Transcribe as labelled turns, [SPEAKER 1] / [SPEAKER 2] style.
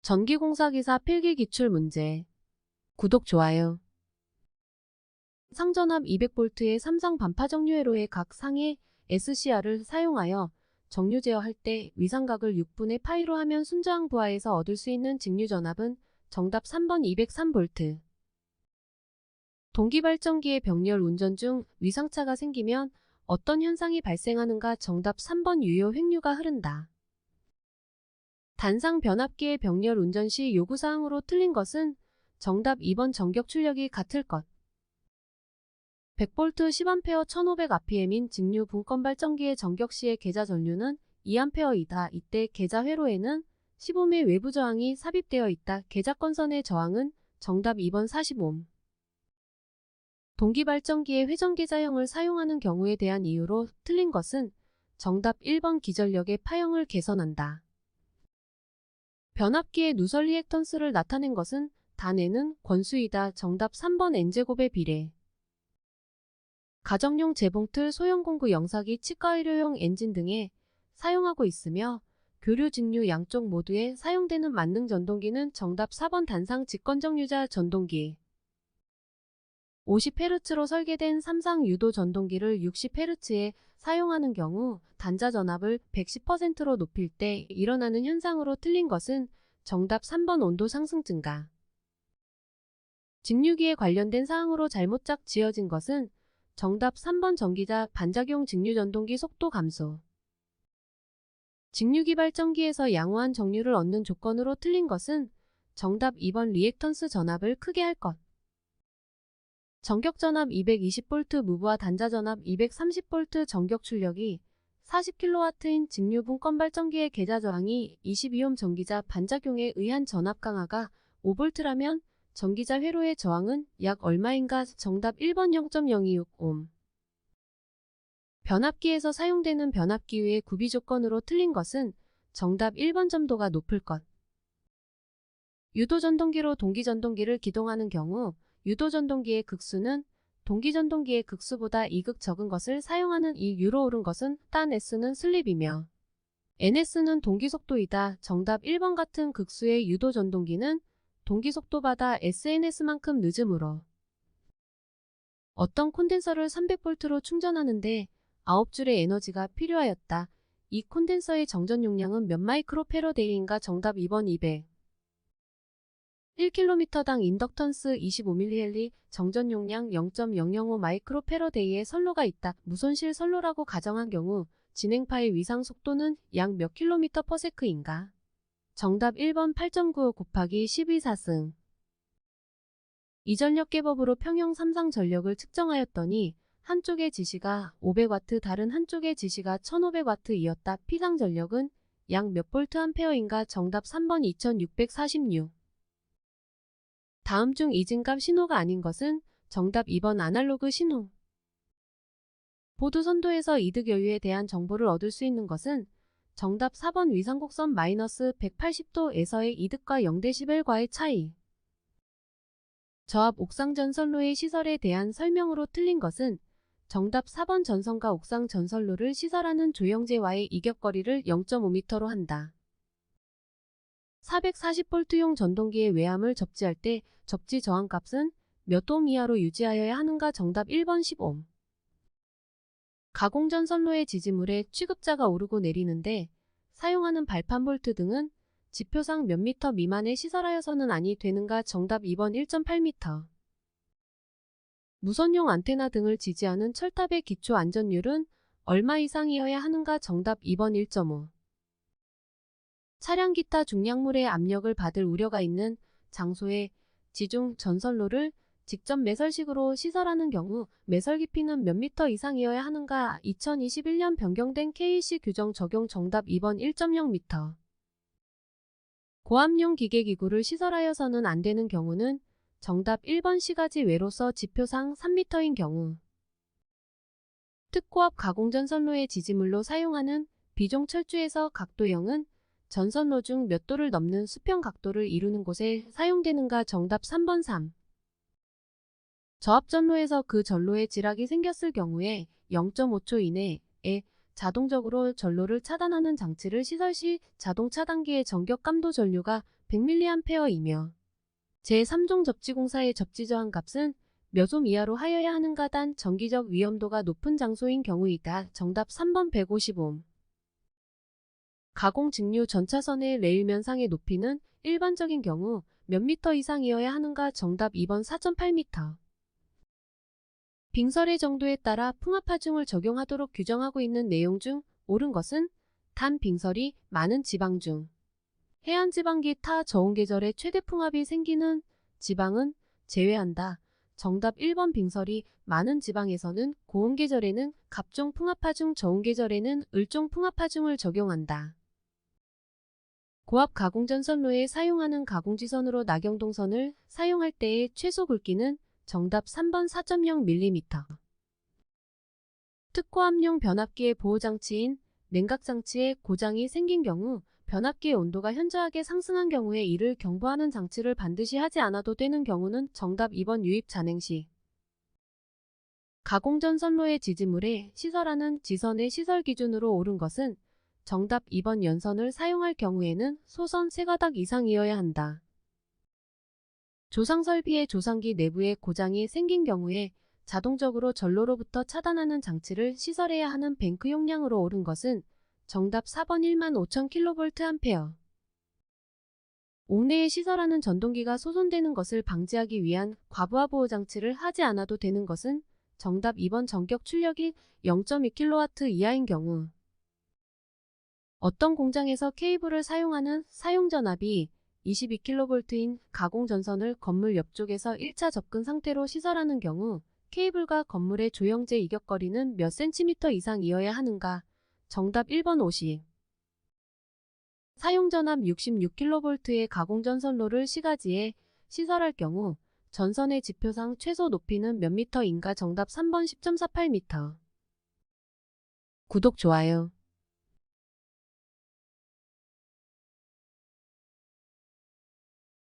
[SPEAKER 1] 전기공사기사 필기기출 문제. 구독, 좋아요. 상전압 200V의 삼상 반파 정류회로의 각 상해 SCR을 사용하여 정류 제어할 때 위상각을 6분의 파이로 하면 순저항 부하에서 얻을 수 있는 직류전압은 정답 3번 203V. 동기발전기의 병렬 운전 중 위상차가 생기면 어떤 현상이 발생하는가? 정답 3번 유효 횡류가 흐른다. 단상 변압기의 병렬 운전 시 요구사항으로 틀린 것은 정답 2번 전격 출력이 같을 것. 100V 10A 1500rpm인 직류 분권 발전기의 전격 시의 계자 전류는 2A이다. 이때 계자 회로에는 15매 외부 저항이 삽입되어 있다. 계자 건선의 저항은 정답 2번 40옴. 동기 발전기의 회전 계자형을 사용하는 경우에 대한 이유로 틀린 것은 정답 1번 기전력의 파형을 개선한다. 변압기의 누설 리액턴스를 나타낸 것은 단에는 권수이다. 정답 3번 n제곱의 비례. 가정용 재봉틀, 소형 공구 영사기, 치과 의료용 엔진 등에 사용하고 있으며 교류 직류 양쪽 모두에 사용되는 만능 전동기는 정답 4번 단상 직권정류자 전동기. 50Hz로 설계된 삼상 유도 전동기를 60Hz에 사용하는 경우 단자 전압을 110%로 높일 때 일어나는 현상으로 틀린 것은 정답 3번 온도 상승 증가. 직류기에 관련된 사항으로 잘못 지어진 것은 정답 3번 전기자 반작용 직류 전동기 속도 감소. 직류기 발전기에서 양호한 정류를 얻는 조건으로 틀린 것은 정답 2번 리액턴스 전압을 크게 할 것. 전격 전압 220V 무브와 단자 전압 230V 전격 출력이 40kW인 직류 분권 발전기의 계자 저항이 22옴 전기자 반작용에 의한 전압 강화가 5V라면 전기자 회로의 저항은 약 얼마인가? 정답 1번 0.026옴. 변압기에서 사용되는 변압기유의 구비 조건으로 틀린 것은 정답 1번 점도가 높을 것. 유도전동기로 동기전동기를 기동하는 경우 유도전동기의 극수는 동기전동기의 극수보다 2극 적은 것을 사용하는 이 유로 옳은 것은 딴 S는 슬립이며 NS는 동기속도이다. 정답 1번 같은 극수의 유도전동기는 동기속도보다 SNS만큼 늦으므로 어떤 콘덴서를 300V로 충전하는데 9줄의 에너지가 필요하였다. 이 콘덴서의 정전 용량은 몇 마이크로패러데이인가? 정답 2번 200. 1km당 인덕턴스 25mH, 정전 용량 0.005 마이크로패러데이의 선로가 있다. 무손실 선로라고 가정한 경우 진행파의 위상 속도는 약 몇 km/s인가? 정답 1번 8.95 곱하기 12사승. 이전력계법으로 평형 삼상 전력을 측정하였더니 한쪽의 지시가 500W, 다른 한쪽의 지시가 1500W이었다. 피상 전력은 약 몇 볼트암페어인가? 정답 3번 2646. 다음 중 이진값 신호가 아닌 것은 정답 2번 아날로그 신호. 보드 선도에서 이득 여유에 대한 정보를 얻을 수 있는 것은 정답 4번 위상곡선 마이너스 180도에서의 이득과 0대11과의 차이. 저압 옥상 전선로의 시설에 대한 설명으로 틀린 것은 정답 4번 전선과 옥상 전선로를 시설하는 조형제와의 이격거리를 0.5m로 한다. 440V용 전동기의 외암을 접지할 때 접지 저항값은 몇 옴 이하로 유지하여야 하는가? 정답 1번 10옴. 가공전선로의 지지물에 취급자가 오르고 내리는데 사용하는 발판 볼트 등은 지표상 몇 미터 미만에 시설하여서는 아니 되는가? 정답 2번 1.8m. 무선용 안테나 등을 지지하는 철탑의 기초 안전율은 얼마 이상이어야 하는가? 정답 2번 1.5. 차량 기타 중량물의 압력을 받을 우려가 있는 장소에 지중 전선로를 직접 매설식으로 시설하는 경우 매설 깊이는 몇 미터 이상이어야 하는가? 2021년 변경된 KEC 규정 적용. 정답 2번 1.0m. 고압용 기계기구를 시설하여서는 안 되는 경우는 정답 1번 시가지 외로서 지표상 3m인 경우. 특고압 가공전선로의 지지물로 사용하는 비종 철주에서 각도형은 전선로 중 몇 도를 넘는 수평 각도를 이루는 곳에 사용되는가? 정답 3번 3. 저압전로에서 그 전로에 지락이 생겼을 경우에 0.5초 이내에 자동적으로 전로를 차단하는 장치를 시설 시 자동 차단기의 전격 감도 전류가 100mA이며 제3종 접지공사의 접지저항 값은 몇 옴 이하로 하여야 하는가. 단 전기적 위험도가 높은 장소인 경우이다. 정답 3번 150옴. 가공 직류 전차선의 레일면상의 높이는 일반적인 경우 몇 미터 이상이어야 하는가. 정답 2번 4.8m. 빙설의 정도에 따라 풍압하중을 적용하도록 규정하고 있는 내용 중 옳은 것은 단 빙설이 많은 지방 중 해안지방기 타 저온계절에 최대 풍압이 생기는 지방은 제외한다. 정답 1번 빙설이 많은 지방에서는 고온계절에는 갑종 풍압하중, 저온계절에는 을종 풍압하중을 적용한다. 고압 가공전선로에 사용하는 가공지선으로 나경동선을 사용할 때의 최소 굵기는 정답 3번 4.0mm. 특고압용 변압기의 보호장치인 냉각장치에 고장이 생긴 경우 변압기의 온도가 현저하게 상승한 경우에 이를 경보하는 장치를 반드시 하지 않아도 되는 경우는 정답 2번 유입 잔행시. 가공전선로의 지지물에 시설하는 지선의 시설 기준으로 옳은 것은 정답 2번 연선을 사용할 경우에는 소선 3가닥 이상이어야 한다. 조상설비의 조상기 내부에 고장이 생긴 경우에 자동적으로 전로로부터 차단하는 장치를 시설해야 하는 뱅크 용량으로 옳은 것은 정답 4번 15,000kVA. 옥내에 시설하는 전동기가 소손되는 것을 방지하기 위한 과부하 보호 장치를 하지 않아도 되는 것은 정답 2번 전격 출력이 0.2kW 이하인 경우. 어떤 공장에서 케이블을 사용하는 사용전압이 22kV인 가공전선을 건물 옆쪽에서 1차 접근 상태로 시설하는 경우 케이블과 건물의 조형제 이격거리는 몇 cm 이상이어야 하는가. 정답 1번 50. 사용전압 66kV의 가공전선로를 시가지에 시설할 경우 전선의 지표상 최소 높이는 몇 미터인가. 정답 3번 10.48m. 구독, 좋아요.